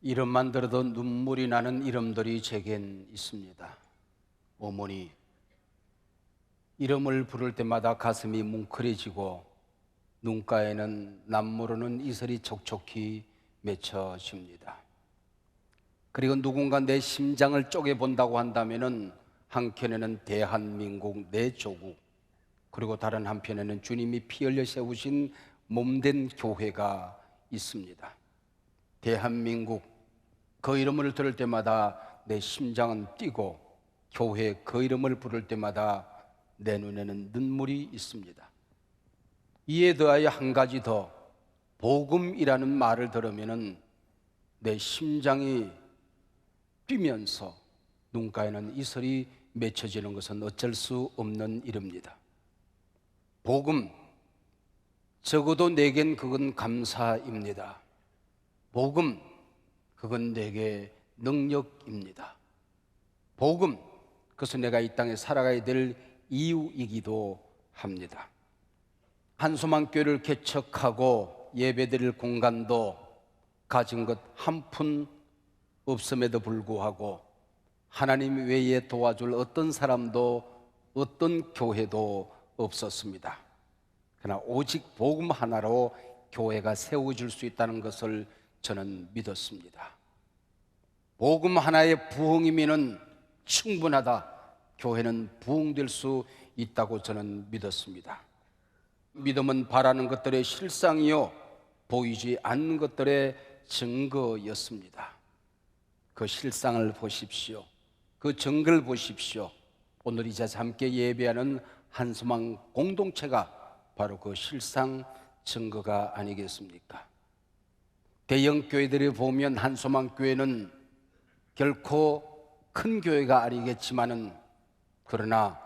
이름만 들어도 눈물이 나는 이름들이 제겐 있습니다. 어머니, 이름을 부를 때마다 가슴이 뭉클해지고 눈가에는 남모르는 이슬이 촉촉히 맺혀집니다. 그리고 누군가 내 심장을 쪼개본다고 한다면 한켠에는 대한민국 내 조국, 그리고 다른 한편에는 주님이 피 흘려 세우신 몸된 교회가 있습니다. 대한민국, 그 이름을 들을 때마다 내 심장은 뛰고 교회 그 이름을 부를 때마다 내 눈에는 눈물이 있습니다. 이에 더하여 한 가지 더, 복음이라는 말을 들으면 내 심장이 뛰면서 눈가에는 이슬이 맺혀지는 것은 어쩔 수 없는 일입니다. 복음, 적어도 내겐 그건 감사입니다. 복음, 그건 내게 능력입니다. 복음, 그것은 내가 이 땅에 살아가야 될 이유이기도 합니다. 한소망교회를 개척하고 예배드릴 공간도 가진 것 한 푼 없음에도 불구하고 하나님 외에 도와줄 어떤 사람도 어떤 교회도 없었습니다. 그러나 오직 복음 하나로 교회가 세워질 수 있다는 것을 저는 믿었습니다. 복음 하나의 부흥이면은 충분하다. 교회는 부흥될 수 있다고 저는 믿었습니다. 믿음은 바라는 것들의 실상이요, 보이지 않는 것들의 증거였습니다. 그 실상을 보십시오. 그 증거를 보십시오. 오늘 이 자리에서 함께 예배하는 한소망 공동체가 바로 그 실상 증거가 아니겠습니까? 대형 교회들이 보면 한소망 교회는 결코 큰 교회가 아니겠지만은, 그러나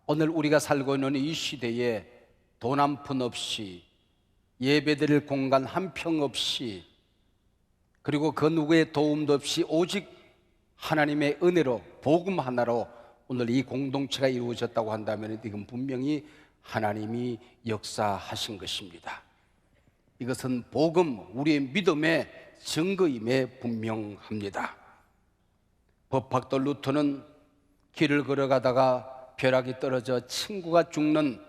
오늘 우리가 살고 있는 이 시대에 돈 한 푼 없이, 예배드릴 공간 한 평 없이, 그리고 그 누구의 도움도 없이 오직 하나님의 은혜로 복음 하나로 오늘 이 공동체가 이루어졌다고 한다면 이건 분명히 하나님이 역사하신 것입니다. 이것은 복음, 우리의 믿음의 증거임에 분명합니다. 법학도 루터는 길을 걸어가다가 벼락이 떨어져 친구가 죽는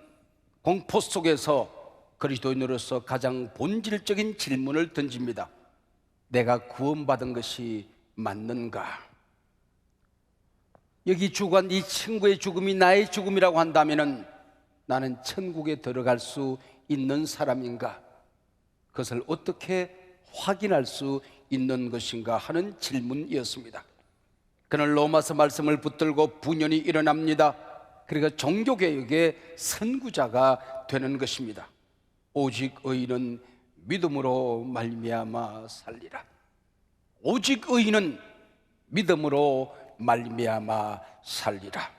공포 속에서 그리스도인으로서 가장 본질적인 질문을 던집니다. 내가 구원받은 것이 맞는가? 여기 죽은 이 친구의 죽음이 나의 죽음이라고 한다면 나는 천국에 들어갈 수 있는 사람인가? 그것을 어떻게 확인할 수 있는 것인가 하는 질문이었습니다. 그는 로마서 말씀을 붙들고 분연히 일어납니다. 그리고 종교개혁의 선구자가 되는 것입니다. 오직 의인은 믿음으로 말미암아 살리라. 오직 의인은 믿음으로 말미암아 살리라.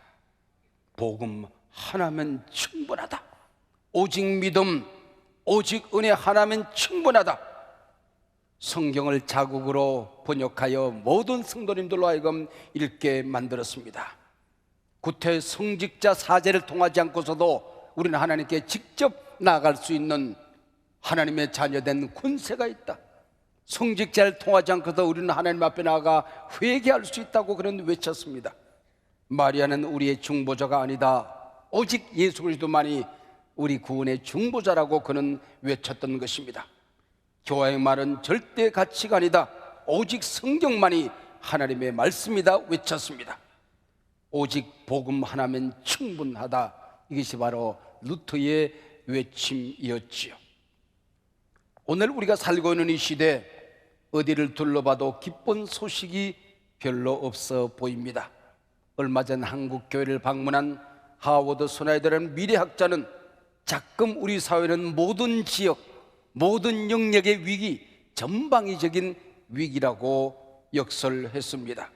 복음 하나면 충분하다. 오직 믿음, 오직 은혜 하나면 충분하다. 성경을 자국으로 번역하여 모든 성도님들로 하여금 읽게 만들었습니다. 구태 성직자 사제를 통하지 않고서도 우리는 하나님께 직접 나아갈 수 있는 하나님의 자녀된 권세가 있다. 성직자를 통하지 않고도 우리는 하나님 앞에 나아가 회개할 수 있다고 그는 외쳤습니다. 마리아는 우리의 중보자가 아니다. 오직 예수 그리스도만이 우리 구원의 중보자라고 그는 외쳤던 것입니다. 교회의 말은 절대 가치가 아니다. 오직 성경만이 하나님의 말씀이다 외쳤습니다. 오직 복음 하나면 충분하다. 이것이 바로 루터의 외침이었지요. 오늘 우리가 살고 있는 이 시대, 어디를 둘러봐도 기쁜 소식이 별로 없어 보입니다. 얼마 전 한국 교회를 방문한 하워드 소나이더라는 미래학자는 자금 우리 사회는 모든 지역, 모든 영역의 위기, 전방위적인 위기라고 역설했습니다.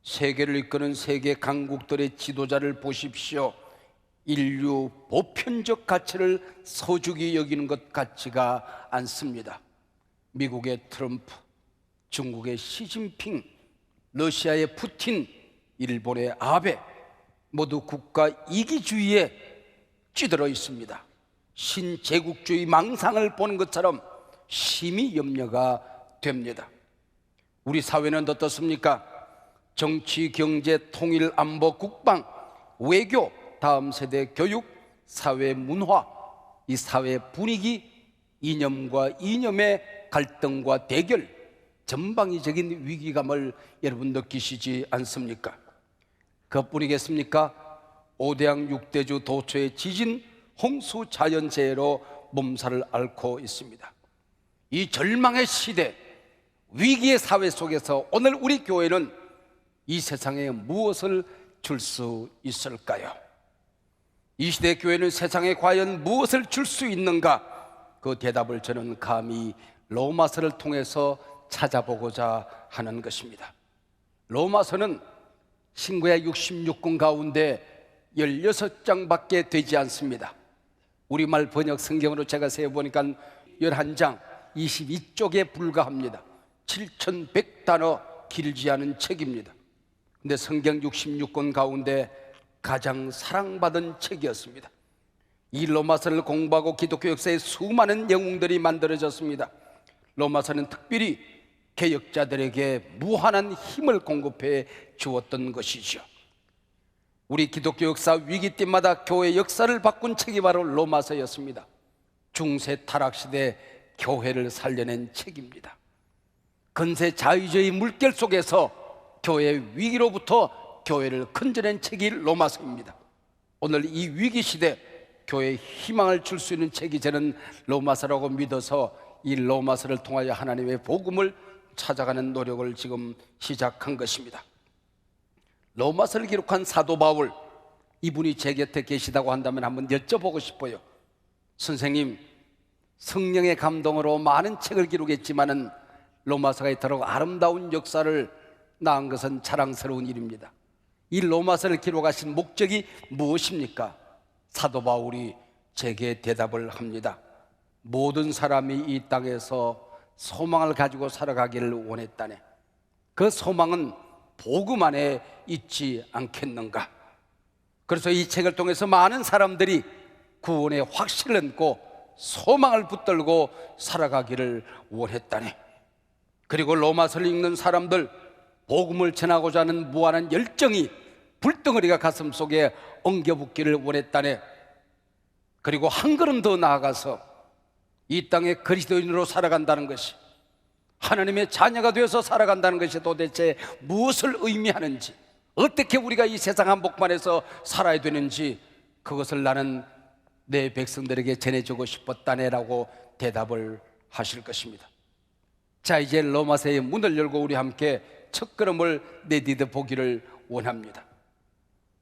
세계를 이끄는 세계 강국들의 지도자를 보십시오. 인류 보편적 가치를 소중히 여기는 것 같지가 않습니다. 미국의 트럼프, 중국의 시진핑, 러시아의 푸틴, 일본의 아베, 모두 국가 이기주의에 찌들어 있습니다. 신제국주의 망상을 보는 것처럼 심히 염려가 됩니다. 우리 사회는 어떻습니까? 정치, 경제, 통일, 안보, 국방, 외교, 다음 세대 교육, 사회 문화, 이 사회 분위기, 이념과 이념의 갈등과 대결, 전방위적인 위기감을 여러분 느끼시지 않습니까? 그것뿐이겠습니까? 5대양 6대주 도처의 지진, 홍수, 자연재해로 몸살을 앓고 있습니다. 이 절망의 시대, 위기의 사회 속에서 오늘 우리 교회는 이 세상에 무엇을 줄 수 있을까요? 이 시대 교회는 세상에 과연 무엇을 줄 수 있는가? 그 대답을 저는 감히 로마서를 통해서 찾아보고자 하는 것입니다. 로마서는 신구약 66권 가운데 16장밖에 되지 않습니다. 우리말 번역 성경으로 제가 세어보니까 11장 22쪽에 불과합니다. 7100단어 길지 않은 책입니다. 근데 성경 66권 가운데 가장 사랑받은 책이었습니다. 이 로마서를 공부하고 기독교 역사에 수많은 영웅들이 만들어졌습니다. 로마서는 특별히 개혁자들에게 무한한 힘을 공급해 주었던 것이죠. 우리 기독교 역사 위기 때마다 교회 역사를 바꾼 책이 바로 로마서였습니다. 중세 타락시대 교회를 살려낸 책입니다. 근세 자유주의 물결 속에서 교회 위기로부터 교회를 건져낸 책이 로마서입니다. 오늘 이 위기 시대 교회에 희망을 줄 수 있는 책이 저는 로마서라고 믿어서 이 로마서를 통하여 하나님의 복음을 찾아가는 노력을 지금 시작한 것입니다. 로마서를 기록한 사도 바울, 이분이 제 곁에 계시다고 한다면 한번 여쭤보고 싶어요. 선생님, 성령의 감동으로 많은 책을 기록했지만은 로마서가 이토록 아름다운 역사를 낳은 것은 자랑스러운 일입니다. 이 로마서를 기록하신 목적이 무엇입니까? 사도 바울이 제게 대답을 합니다. 모든 사람이 이 땅에서 소망을 가지고 살아가기를 원했다네. 그 소망은 복음 안에 있지 않겠는가? 그래서 이 책을 통해서 많은 사람들이 구원의 확신을 얻고 소망을 붙들고 살아가기를 원했다네. 그리고 로마서를 읽는 사람들, 복음을 전하고자 하는 무한한 열정이 불덩어리가 가슴 속에 엉겨붙기를 원했다네. 그리고 한 걸음 더 나아가서 이 땅에 그리스도인으로 살아간다는 것이, 하나님의 자녀가 되어서 살아간다는 것이 도대체 무엇을 의미하는지, 어떻게 우리가 이 세상 한복판에서 살아야 되는지, 그것을 나는 내 백성들에게 전해주고 싶었다네라고 대답을 하실 것입니다. 자, 이제 로마서의 문을 열고 우리 함께 첫 걸음을 내디뎌 보기를 원합니다.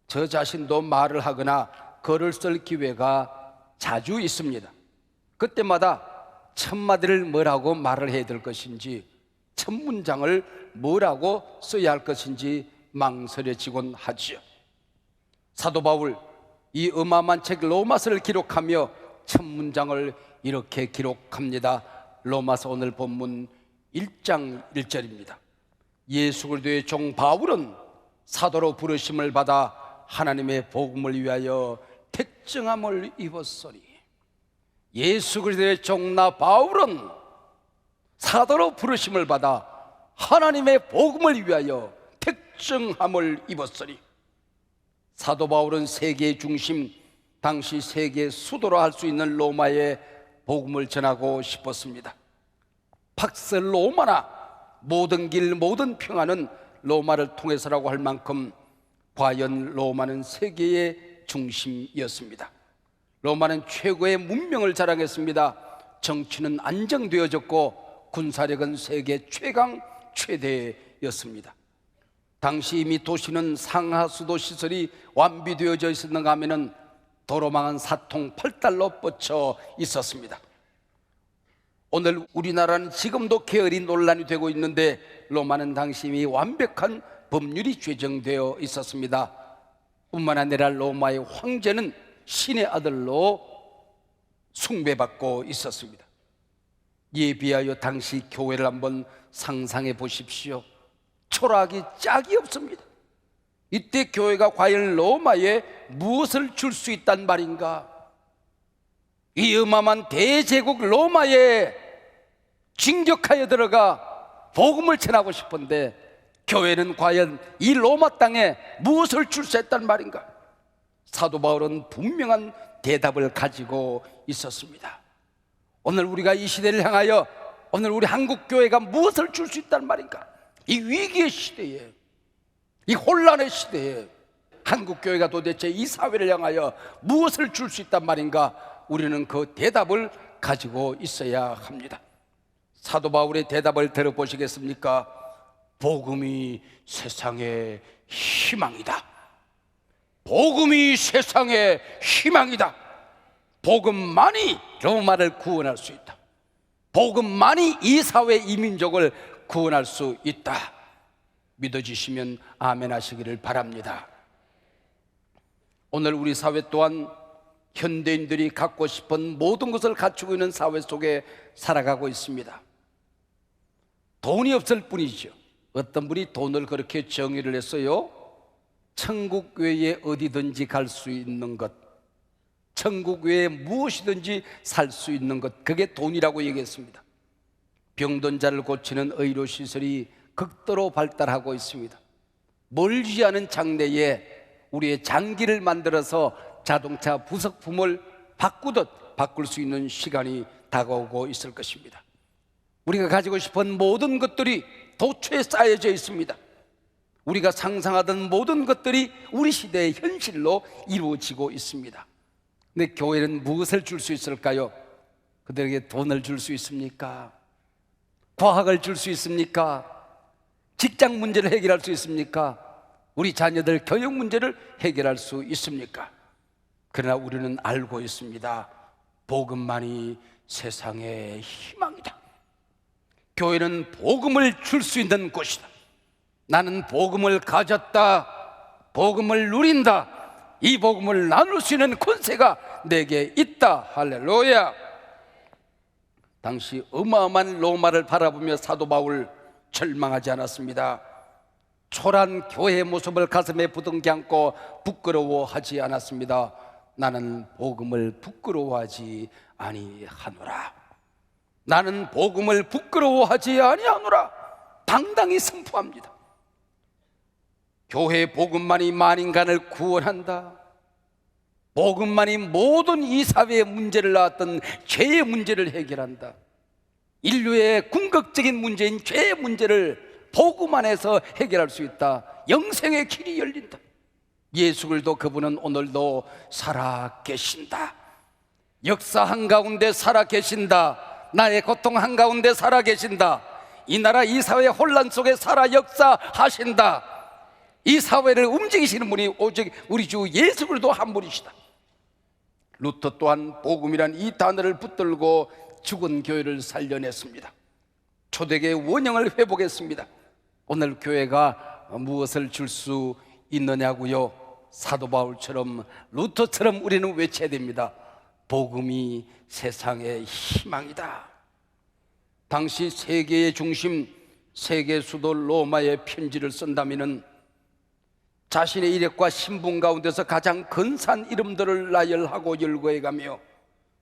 저 자신도 말을 하거나 글을 쓸 기회가 자주 있습니다. 그때마다 첫 마디를 뭐라고 말을 해야 될 것인지, 첫 문장을 뭐라고 써야 할 것인지 망설여지곤 하지요. 사도 바울, 이 어마어마한 책 로마서를 기록하며 첫 문장을 이렇게 기록합니다. 로마서 오늘 본문 1장 1절입니다. 예수 그리스도의 종 바울은 사도로 부르심을 받아 하나님의 복음을 위하여 택정함을 입었으니. 예수 그리스도의 종 나 바울은 사도로 부르심을 받아 하나님의 복음을 위하여 택정함을 입었으니. 사도 바울은 세계의 중심, 당시 세계 수도로 할 수 있는 로마에 복음을 전하고 싶었습니다. 팍스 로마나 모든 길 모든 평화는 로마를 통해서라고 할 만큼 과연 로마는 세계의 중심이었습니다. 로마는 최고의 문명을 자랑했습니다. 정치는 안정되어졌고 군사력은 세계 최강 최대였습니다. 당시 이미 도시는 상하수도 시설이 완비되어져 있었는가 하면은 도로망은 사통 8달로 뻗쳐 있었습니다. 오늘 우리나라는 지금도 계열이 논란이 되고 있는데 로마는 당시 이미 완벽한 법률이 제정되어 있었습니다. 뿐만 아니라 로마의 황제는 신의 아들로 숭배받고 있었습니다. 이에 비하여 당시 교회를 한번 상상해 보십시오. 초라하기 짝이 없습니다. 이때 교회가 과연 로마에 무엇을 줄 수 있단 말인가? 이 어마어마한 대제국 로마에 진격하여 들어가 복음을 전하고 싶은데 교회는 과연 이 로마 땅에 무엇을 줄 수 있단 말인가? 사도 바울은 분명한 대답을 가지고 있었습니다. 오늘 우리가 이 시대를 향하여 오늘 우리 한국 교회가 무엇을 줄 수 있단 말인가? 이 위기의 시대에, 이 혼란의 시대에 한국 교회가 도대체 이 사회를 향하여 무엇을 줄 수 있단 말인가? 우리는 그 대답을 가지고 있어야 합니다. 사도 바울의 대답을 들어보시겠습니까? 복음이 세상의 희망이다. 복음이 세상의 희망이다. 복음만이 로마를 구원할 수 있다. 복음만이 이 사회 이민족을 구원할 수 있다. 믿어지시면 아멘 하시기를 바랍니다. 오늘 우리 사회 또한 현대인들이 갖고 싶은 모든 것을 갖추고 있는 사회 속에 살아가고 있습니다. 돈이 없을 뿐이죠. 어떤 분이 돈을 그렇게 정의를 했어요. 천국 외에 어디든지 갈 수 있는 것, 천국 외에 무엇이든지 살 수 있는 것, 그게 돈이라고 얘기했습니다. 병든 자를 고치는 의료시설이 극도로 발달하고 있습니다. 멀지 않은 장래에 우리의 장기를 만들어서 자동차 부속품을 바꾸듯 바꿀 수 있는 시간이 다가오고 있을 것입니다. 우리가 가지고 싶은 모든 것들이 도처에 쌓여져 있습니다. 우리가 상상하던 모든 것들이 우리 시대의 현실로 이루어지고 있습니다. 근데 교회는 무엇을 줄 수 있을까요? 그들에게 돈을 줄 수 있습니까? 과학을 줄 수 있습니까? 직장 문제를 해결할 수 있습니까? 우리 자녀들 교육 문제를 해결할 수 있습니까? 그러나 우리는 알고 있습니다. 복음만이 세상의 희망이다. 교회는 복음을 줄 수 있는 곳이다. 나는 복음을 가졌다. 복음을 누린다. 이 복음을 나눌 수 있는 권세가 내게 있다. 할렐루야. 당시 어마어마한 로마를 바라보며 사도 바울 절망하지 않았습니다. 초라한 교회의 모습을 가슴에 부둥켜 안고 부끄러워하지 않았습니다. 나는 복음을 부끄러워하지 아니하노라. 나는 복음을 부끄러워하지 아니하노라. 당당히 선포합니다. 교회의 복음만이 만인간을 구원한다. 복음만이 모든 이 사회의 문제를 낳았던 죄의 문제를 해결한다. 인류의 궁극적인 문제인 죄의 문제를 복음 안에서 해결할 수 있다. 영생의 길이 열린다. 예수 그리스도 그분은 오늘도 살아 계신다. 역사 한가운데 살아 계신다. 나의 고통 한가운데 살아 계신다. 이 나라 이 사회의 혼란 속에 살아 역사하신다. 이 사회를 움직이시는 분이 오직 우리 주 예수 그리스도 한 분이시다. 루터 또한 복음이란 이 단어를 붙들고 죽은 교회를 살려냈습니다. 초대교회 원형을 회복했습니다. 오늘 교회가 무엇을 줄 수 있느냐고요? 사도 바울처럼 루터처럼 우리는 외쳐야 됩니다. 복음이 세상의 희망이다. 당시 세계의 중심, 세계 수도 로마의 편지를 쓴다면은 자신의 이력과 신분 가운데서 가장 근사한 이름들을 나열하고 열거해가며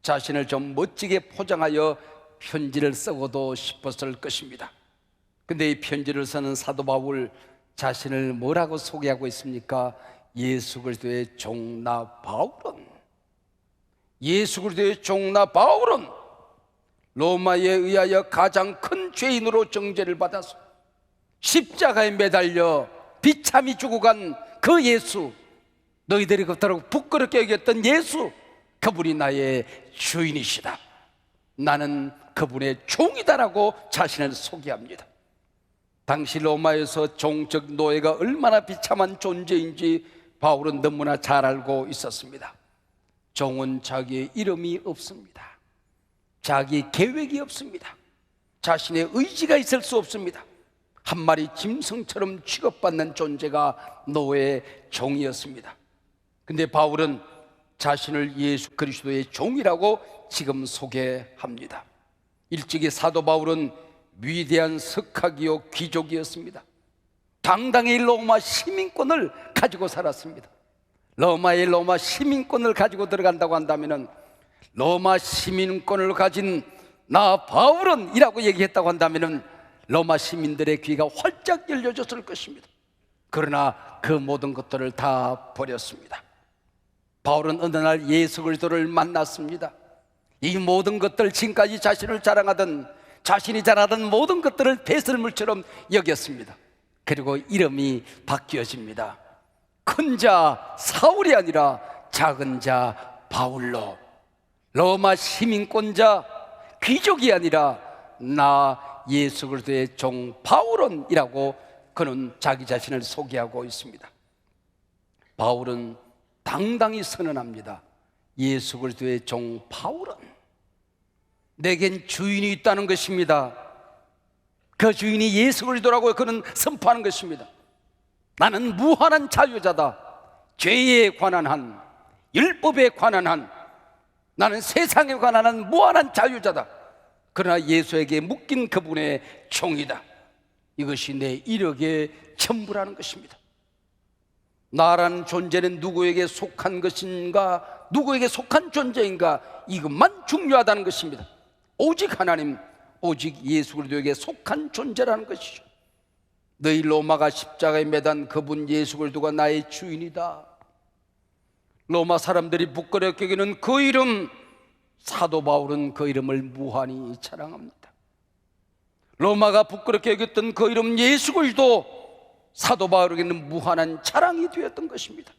자신을 좀 멋지게 포장하여 편지를 쓰고도 싶었을 것입니다. 근데 이 편지를 쓰는 사도 바울 자신을 뭐라고 소개하고 있습니까? 예수 그리스도의 종 나 바울은, 예수 그리스도의 종 나 바울은 로마에 의하여 가장 큰 죄인으로 정죄를 받아서 십자가에 매달려 비참히 죽어간 그 예수, 너희들이 그토록 부끄럽게 여겼던 예수, 그분이 나의 주인이시다. 나는 그분의 종이다라고 자신을 소개합니다. 당시 로마에서 종적 노예가 얼마나 비참한 존재인지 바울은 너무나 잘 알고 있었습니다. 종은 자기의 이름이 없습니다. 자기 계획이 없습니다. 자신의 의지가 있을 수 없습니다. 한 마리 짐승처럼 취급받는 존재가 노예 종이었습니다. 근데 바울은 자신을 예수 그리스도의 종이라고 지금 소개합니다. 일찍이 사도 바울은 위대한 석학이요 귀족이었습니다. 당당히 로마 시민권을 가지고 살았습니다. 로마의 로마 시민권을 가지고 들어간다고 한다면 로마 시민권을 가진 나 바울은 이라고 얘기했다고 한다면 로마 시민들의 귀가 활짝 열려졌을 것입니다. 그러나 그 모든 것들을 다 버렸습니다. 바울은 어느 날 예수 그리스도를 만났습니다. 이 모든 것들, 지금까지 자신을 자랑하던, 자신이 잘하던 모든 것들을 배설물처럼 여겼습니다. 그리고 이름이 바뀌어집니다. 큰 자 사울이 아니라 작은 자 바울로, 로마 시민권자 귀족이 아니라 나 예수 그리스도의 종 바울은이라고 그는 자기 자신을 소개하고 있습니다. 바울은 당당히 선언합니다. 예수 그리스도의 종 바울은 내겐 주인이 있다는 것입니다. 그 주인이 예수 그리스도라고 그는 선포하는 것입니다. 나는 무한한 자유자다. 죄에 관한 한, 율법에 관한 한, 나는 세상에 관한 한 무한한 자유자다. 그러나 예수에게 묶인 그분의 종이다. 이것이 내 이력의 전부라는 것입니다. 나라는 존재는 누구에게 속한 것인가, 누구에게 속한 존재인가, 이것만 중요하다는 것입니다. 오직 하나님, 오직 예수 그리스도에게 속한 존재라는 것이죠. 너희 로마가 십자가에 매단 그분 예수 그리스도가 나의 주인이다. 로마 사람들이 부끄럽게 여기는 그 이름, 사도 바울은 그 이름을 무한히 자랑합니다. 로마가 부끄럽게 여겼던 그 이름 예수 그리스도, 사도 바울에게는 무한한 자랑이 되었던 것입니다.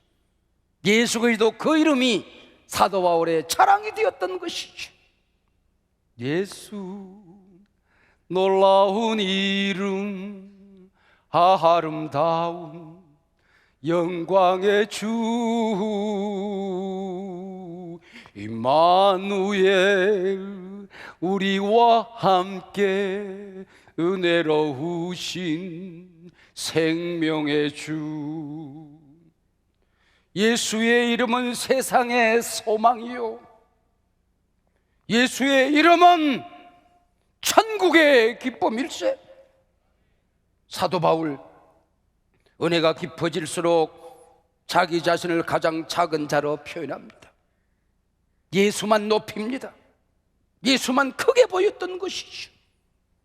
예수 그리스도 그 이름이 사도 바울의 자랑이 되었던 것이죠. 예수 놀라운 이름, 아름다운 영광의 주 임마누엘, 우리와 함께 은혜로우신 생명의 주. 예수의 이름은 세상의 소망이요, 예수의 이름은 천국의 기쁨일세. 사도 바울, 은혜가 깊어질수록 자기 자신을 가장 작은 자로 표현합니다. 예수만 높입니다. 예수만 크게 보였던 것이죠.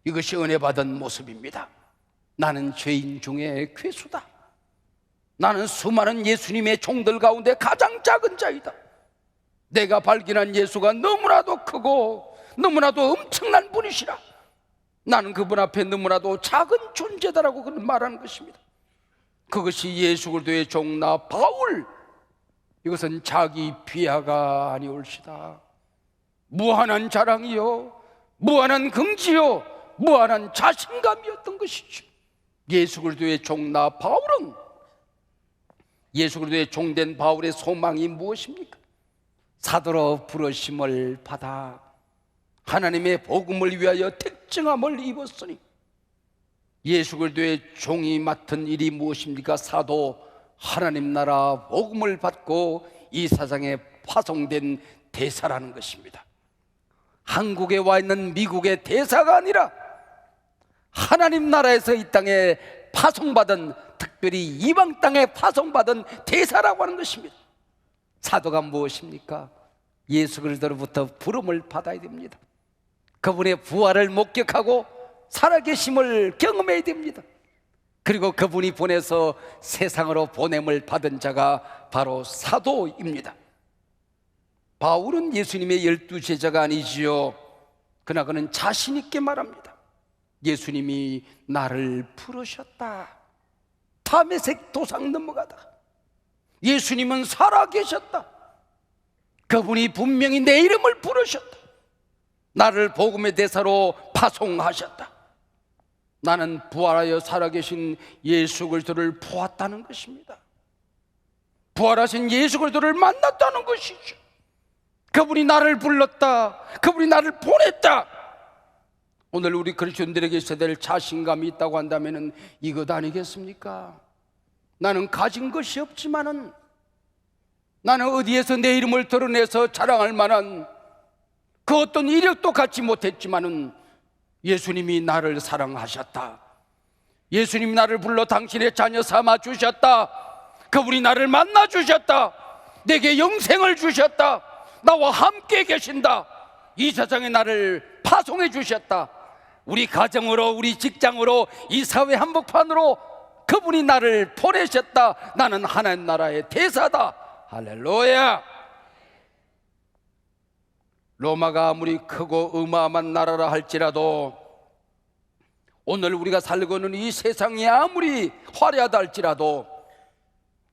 이것이 은혜 받은 모습입니다. 나는 죄인 중에 괴수다. 나는 수많은 예수님의 종들 가운데 가장 작은 자이다. 내가 발견한 예수가 너무나도 크고 너무나도 엄청난 분이시라. 나는 그분 앞에 너무나도 작은 존재다라고 그는 말하는 것입니다. 그것이 예수 그리스도의 종 나 바울, 이것은 자기 비하가 아니올시다. 무한한 자랑이요, 무한한 긍지요, 무한한 자신감이었던 것이죠. 예수 그리스도의 종 나 바울은, 예수 그리스도의 종된 바울의 소망이 무엇입니까? 사도로 부르심을 받아 하나님의 복음을 위하여 택정함을 입었으니, 예수 그리스도의 종이 맡은 일이 무엇입니까? 사도, 하나님 나라 복음을 받고 이 세상에 파송된 대사라는 것입니다. 한국에 와 있는 미국의 대사가 아니라 하나님 나라에서 이 땅에 파송받은, 특별히 이방 땅에 파송받은 대사라고 하는 것입니다. 사도가 무엇입니까? 예수 그리스도로부터 부름을 받아야 됩니다. 그분의 부활을 목격하고 살아계심을 경험해야 됩니다. 그리고 그분이 보내서 세상으로 보냄을 받은 자가 바로 사도입니다. 바울은 예수님의 12제자가 아니지요. 그러나 그는 자신 있게 말합니다. 예수님이 나를 부르셨다. 다메섹 도상 넘어가다 예수님은 살아계셨다. 그분이 분명히 내 이름을 부르셨다. 나를 복음의 대사로 파송하셨다. 나는 부활하여 살아계신 예수 그리스도를 보았다는 것입니다. 부활하신 예수 그리스도를 만났다는 것이죠. 그분이 나를 불렀다. 그분이 나를 보냈다. 오늘 우리 그리스도인들에게 있어야 될 자신감이 있다고 한다면 이것 아니겠습니까? 나는 가진 것이 없지만은, 나는 어디에서 내 이름을 드러내서 자랑할 만한 그 어떤 이력도 갖지 못했지만은 예수님이 나를 사랑하셨다. 예수님이 나를 불러 당신의 자녀 삼아 주셨다. 그분이 나를 만나 주셨다. 내게 영생을 주셨다. 나와 함께 계신다. 이 세상에 나를 파송해 주셨다. 우리 가정으로, 우리 직장으로, 이 사회 한복판으로 그분이 나를 보내셨다. 나는 하나님 나라의 대사다. 할렐루야. 로마가 아무리 크고 어마어마한 나라라 할지라도, 오늘 우리가 살고 있는 이 세상이 아무리 화려하다 할지라도,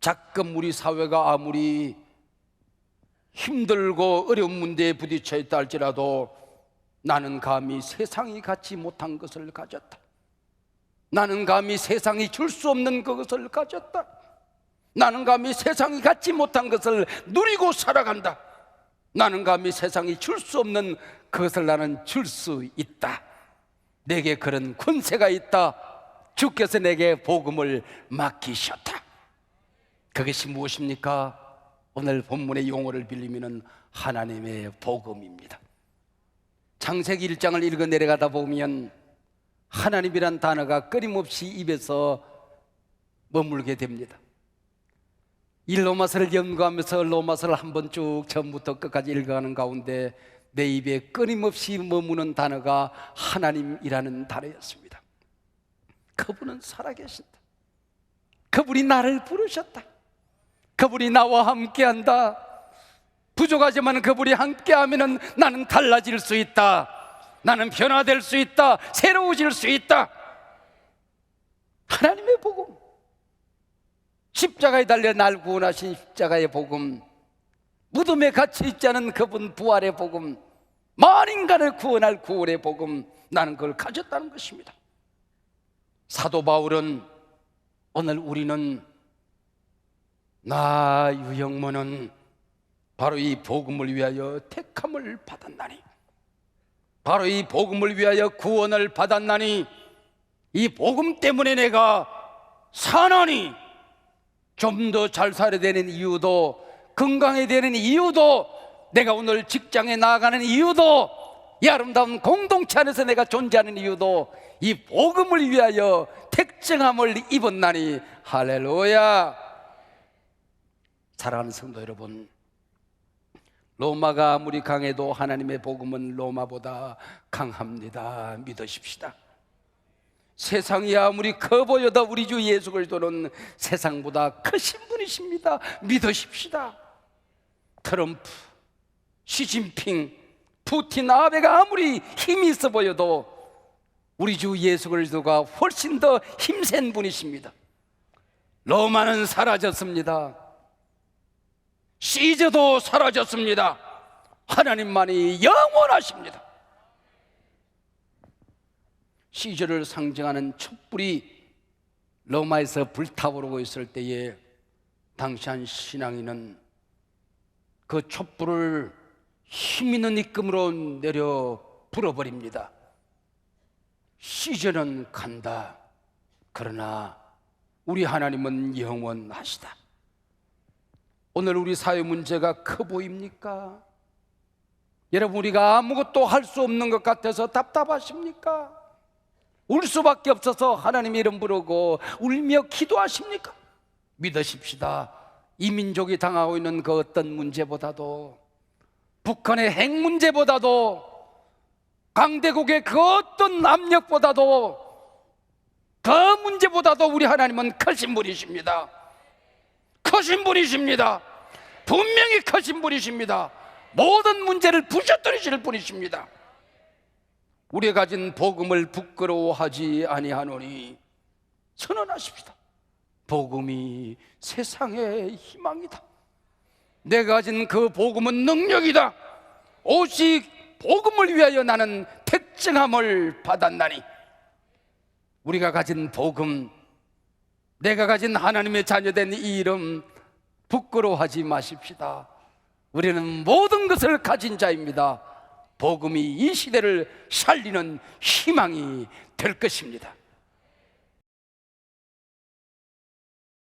가끔 우리 사회가 아무리 힘들고 어려운 문제에 부딪혀 있다 할지라도, 나는 감히 세상이 갖지 못한 것을 가졌다. 나는 감히 세상이 줄 수 없는 그것을 가졌다. 나는 감히 세상이 갖지 못한 것을 누리고 살아간다. 나는 감히 세상이 줄 수 없는 그것을 나는 줄 수 있다. 내게 그런 권세가 있다. 주께서 내게 복음을 맡기셨다. 그것이 무엇입니까? 오늘 본문의 용어를 빌리면 하나님의 복음입니다. 창세기 1장을 읽어 내려가다 보면 하나님이란 단어가 끊임없이 입에서 머물게 됩니다. 이 로마서를 연구하면서 로마서를 한번 쭉 처음부터 끝까지 읽어가는 가운데 내 입에 끊임없이 머무는 단어가 하나님이라는 단어였습니다. 그분은 살아계신다. 그분이 나를 부르셨다. 그분이 나와 함께한다. 부족하지만 그분이 함께하면 나는 달라질 수 있다. 나는 변화될 수 있다. 새로워질 수 있다. 하나님의 복음, 십자가에 달려 날 구원하신 십자가의 복음, 무덤에 갇혀 있지 않은 그분 부활의 복음, 만인간을 구원할 구원의 복음, 나는 그걸 가졌다는 것입니다. 사도 바울은 오늘 우리는 나 유영모는 바로 이 복음을 위하여 택함을 받았나니, 바로 이 복음을 위하여 구원을 받았나니, 이 복음 때문에 내가 사나니, 좀 더 잘 살아야 되는 이유도, 건강해야 되는 이유도, 내가 오늘 직장에 나아가는 이유도, 이 아름다운 공동체 안에서 내가 존재하는 이유도 이 복음을 위하여 택정함을 입었나니. 할렐루야. 사랑하는 성도 여러분, 로마가 아무리 강해도 하나님의 복음은 로마보다 강합니다. 믿으십시다. 세상이 아무리 커 보여도 우리 주 예수 그리스도는 세상보다 크신 분이십니다. 믿으십시다. 트럼프, 시진핑, 푸틴, 아베가 아무리 힘이 있어 보여도 우리 주 예수 그리스도가 훨씬 더 힘센 분이십니다. 로마는 사라졌습니다. 시저도 사라졌습니다. 하나님만이 영원하십니다. 시저를 상징하는 촛불이 로마에서 불타오르고 있을 때에 당시 한 신앙인은 그 촛불을 힘있는 입금으로 내려 불어버립니다. 시저는 간다. 그러나 우리 하나님은 영원하시다. 오늘 우리 사회 문제가 커 보입니까? 여러분, 우리가 아무것도 할 수 없는 것 같아서 답답하십니까? 울 수밖에 없어서 하나님 이름 부르고 울며 기도하십니까? 믿으십시다. 이 민족이 당하고 있는 그 어떤 문제보다도, 북한의 핵 문제보다도, 강대국의 그 어떤 압력보다도, 그 문제보다도 우리 하나님은 크신 분이십니다. 크신 분이십니다. 분명히 크신 분이십니다. 모든 문제를 부셔뜨리실 분이십니다. 우리가 가진 복음을 부끄러워하지 아니하노니 선언하십시다. 복음이 세상의 희망이다. 내가 가진 그 복음은 능력이다. 오직 복음을 위하여 나는 택정함을 받았나니. 우리가 가진 복음, 내가 가진 하나님의 자녀된 이 이름 부끄러워하지 마십시다. 우리는 모든 것을 가진 자입니다. 복음이 이 시대를 살리는 희망이 될 것입니다.